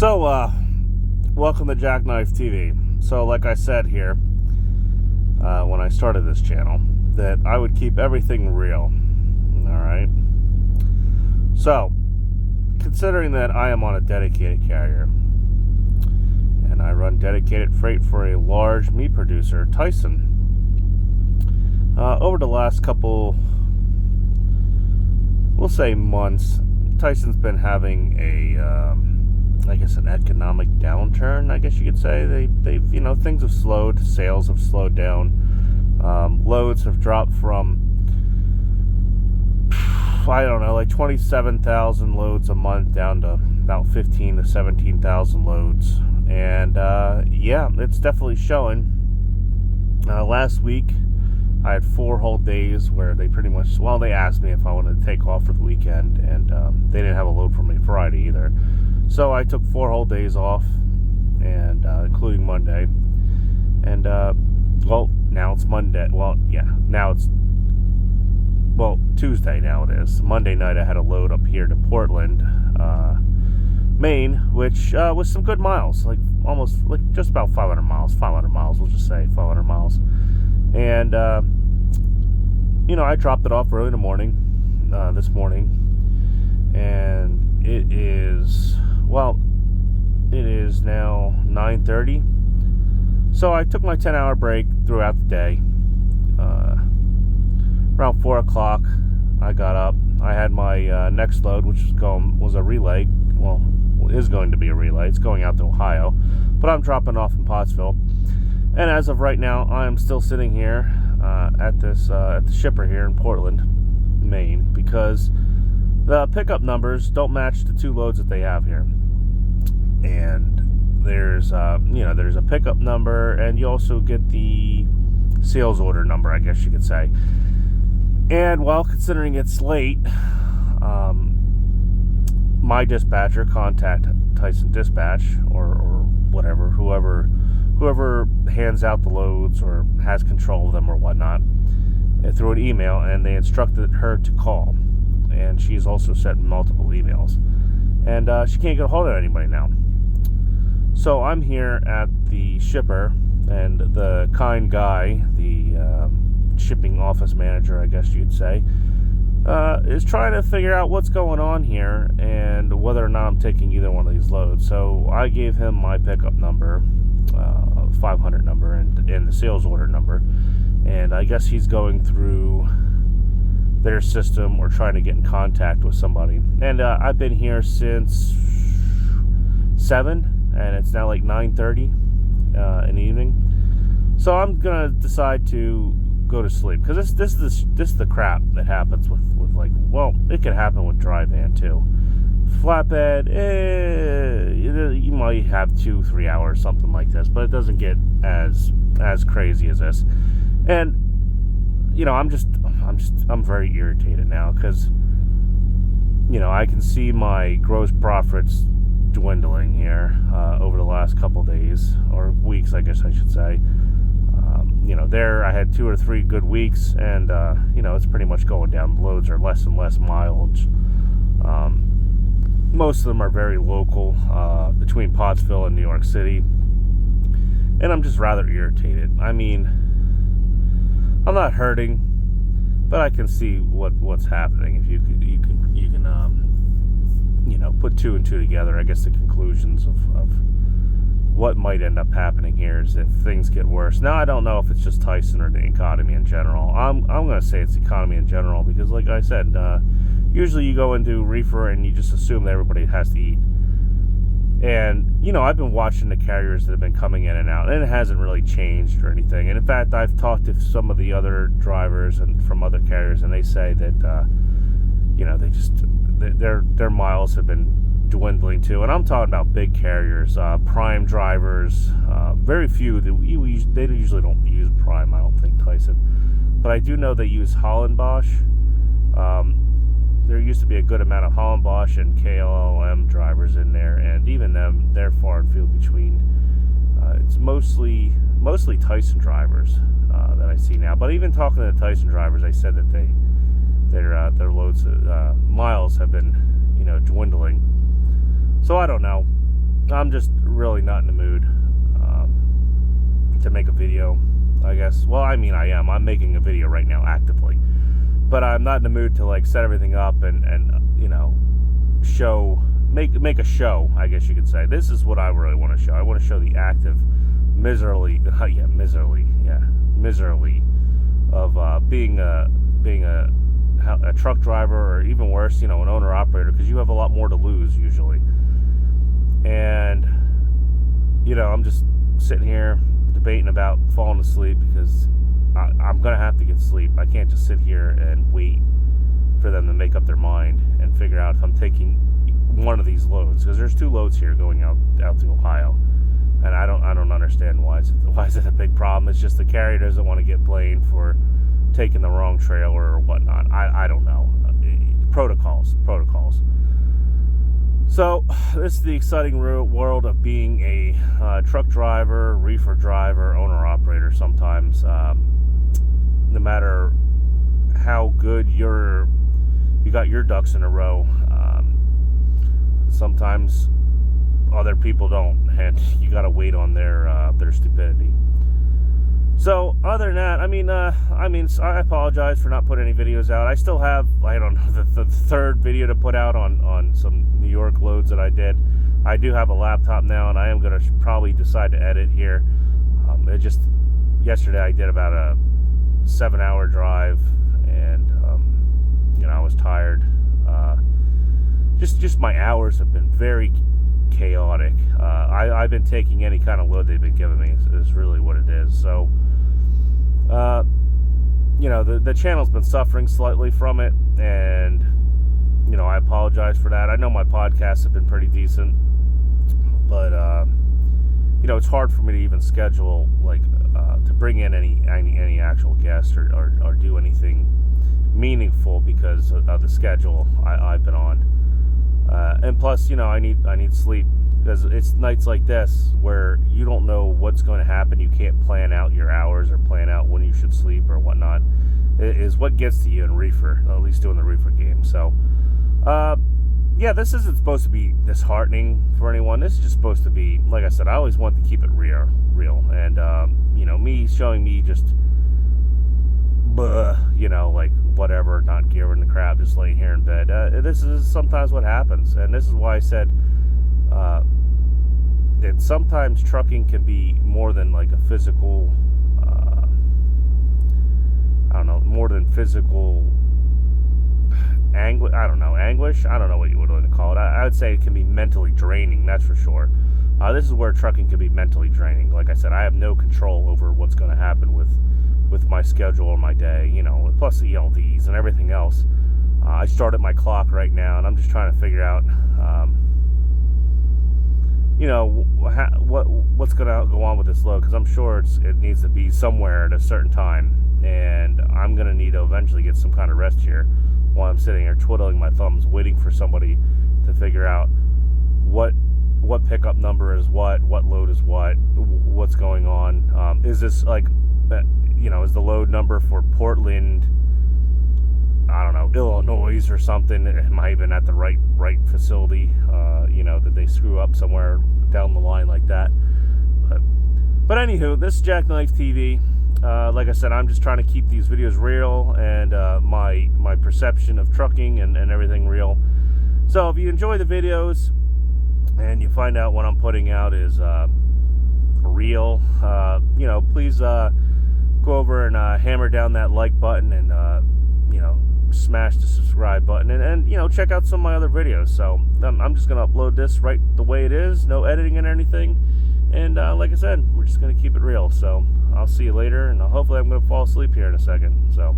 Welcome to Jackknife TV. So, like I said here, when I started this channel, that I would keep everything real. Alright? So, considering that I am on a dedicated carrier, and I run dedicated freight for a large meat producer, Tyson, over the last couple, we'll say months, Tyson's been having an economic downturn, I guess you could say. They've things have slowed, sales have slowed down, loads have dropped from, I don't know, like 27,000 loads a month down to about 15 to 17,000 loads, and it's definitely showing. Last week, I had 4 whole days where they pretty much, they asked me if I wanted to take off for the weekend, and they didn't have a load for me Friday either. So I took 4 whole days off, and including Monday. And, now it's Monday. Tuesday now it is. Monday night I had a load up here to Portland, Maine, which was some good miles, just about 500 miles, we'll just say 500 miles. And, I dropped it off early in the morning, this morning, and it is now 9:30. So I took my 10-hour break throughout the day. Around 4 o'clock, I got up. I had my next load, which was a relay. Well, is going to be a relay. It's going out to Ohio, but I'm dropping off in Pottsville. And as of right now, I'm still sitting here at the shipper here in Portland, Maine, because the pickup numbers don't match the 2 loads that they have here. And there's a pickup number, and you also get the sales order number, I guess you could say. And considering it's late, my dispatcher contacted Tyson Dispatch or whatever, whoever hands out the loads or has control of them or whatnot, through an email, and they instructed her to call. And she's also sent multiple emails, and she can't get a hold of anybody now. So I'm here at the shipper, and the kind guy, the shipping office manager, I guess you'd say, is trying to figure out what's going on here and whether or not I'm taking either one of these loads. So I gave him my pickup number, 500 number, and the sales order number, and I guess he's going through their system or trying to get in contact with somebody. And I've been here since 7, and it's now like 9:30 in the evening. So I'm gonna decide to go to sleep, because this is the crap that happens with it could happen with dry van too. Flatbed, you might have 2-3 hours, something like this, but it doesn't get as crazy as this. And I'm very irritated now, because I can see my gross profits dwindling here over the last couple days, or weeks, I guess I should say. There I had 2 or 3 good weeks, and it's pretty much going down. The loads are less and less mileage. Most of them are very local, between Pottsville and New York City, and I'm just rather irritated. I mean, I'm not hurting, but I can see what's happening. If you can put 2 and 2 together, I guess the conclusions of what might end up happening here is if things get worse. Now, I don't know if it's just Tyson or the economy in general. I'm going to say it's the economy in general, because like I said, usually you go into reefer and you just assume that everybody has to eat. And, I've been watching the carriers that have been coming in and out, and it hasn't really changed or anything. And in fact, I've talked to some of the other drivers and from other carriers, and they say that, their miles have been dwindling too. And I'm talking about big carriers, Prime drivers, very few. They usually don't use Prime, I don't think, Tyson. But I do know they use Holland Bosch. There used to be a good amount of Holland Bosch and KLM drivers in there, and even them, they're far and few between. It's mostly Tyson drivers that I see now. But even talking to the Tyson drivers, they said that their loads miles have been dwindling. So I don't know. I'm just really not in the mood to make a video, I guess. Well, I mean, I am. I'm making a video right now actively, but I'm not in the mood to like set everything up and make a show, I guess you could say. This is what I really want to show. I want to show the active miserly of being a truck driver, or even worse, an owner operator, because you have a lot more to lose usually. And I'm just sitting here debating about falling asleep, because I'm gonna have to get sleep. I can't just sit here and wait for them to make up their mind and figure out if I'm taking one of these loads, because there's 2 loads here going out to Ohio, and I don't understand why is it a big problem. It's just the carrier doesn't want to get blamed for taking the wrong trailer or whatnot. I don't know. Protocols. So this is the exciting world of being a truck driver, reefer driver, owner operator. Sometimes, no matter how good you got your ducks in a row, sometimes other people don't, and you got to wait on their stupidity. So other than that, I apologize for not putting any videos out. I still have, the 3rd video to put out on some New York loads that I did. I do have a laptop now, and I am going to probably decide to edit here. Yesterday I did about a 7-hour drive, and I was tired. Just my hours have been very chaotic. I've been taking any kind of load they've been giving me is really what it is. So the channel's been suffering slightly from it, and I apologize for that. I know my podcasts have been pretty decent, but it's hard for me to even schedule to bring in any actual guests or do anything meaningful because of the schedule I've been on. And plus, I need sleep, because it's nights like this where you don't know what's going to happen. You can't plan out your hours or plan out when you should sleep or whatnot. It is what gets to you in reefer, at least doing the reefer game. So, this isn't supposed to be disheartening for anyone. This is just supposed to be, like I said, I always want to keep it real. And, me showing me just, whatever, not giving the crap, just laying here in bed. This is sometimes what happens, and this is why I said that sometimes trucking can be more than like a physical, more than physical anguish. Anguish. I don't know what you would want to call it. I would say it can be mentally draining. That's for sure. This is where trucking can be mentally draining. Like I said, I have no control over what's going to happen with my schedule or my day, plus the ELDs and everything else. I started my clock right now, and I'm just trying to figure out, what's going to go on with this load, because I'm sure it needs to be somewhere at a certain time, and I'm going to need to eventually get some kind of rest here while I'm sitting here twiddling my thumbs, waiting for somebody to figure out what pickup number is what load is what's going on. Is this is the load number for Portland, Illinois or something? Am I even at the right facility? Did they screw up somewhere down the line like that? But anywho, this is Jackknife TV. Like I said, I'm just trying to keep these videos real, and my perception of trucking and everything real. So if you enjoy the videos and you find out what I'm putting out is real, please go over and hammer down that like button, and smash the subscribe button, and check out some of my other videos. So I'm just gonna upload this right the way it is, no editing and anything, and like I said, we're just gonna keep it real. So I'll see you later, and hopefully I'm gonna fall asleep here in a second. So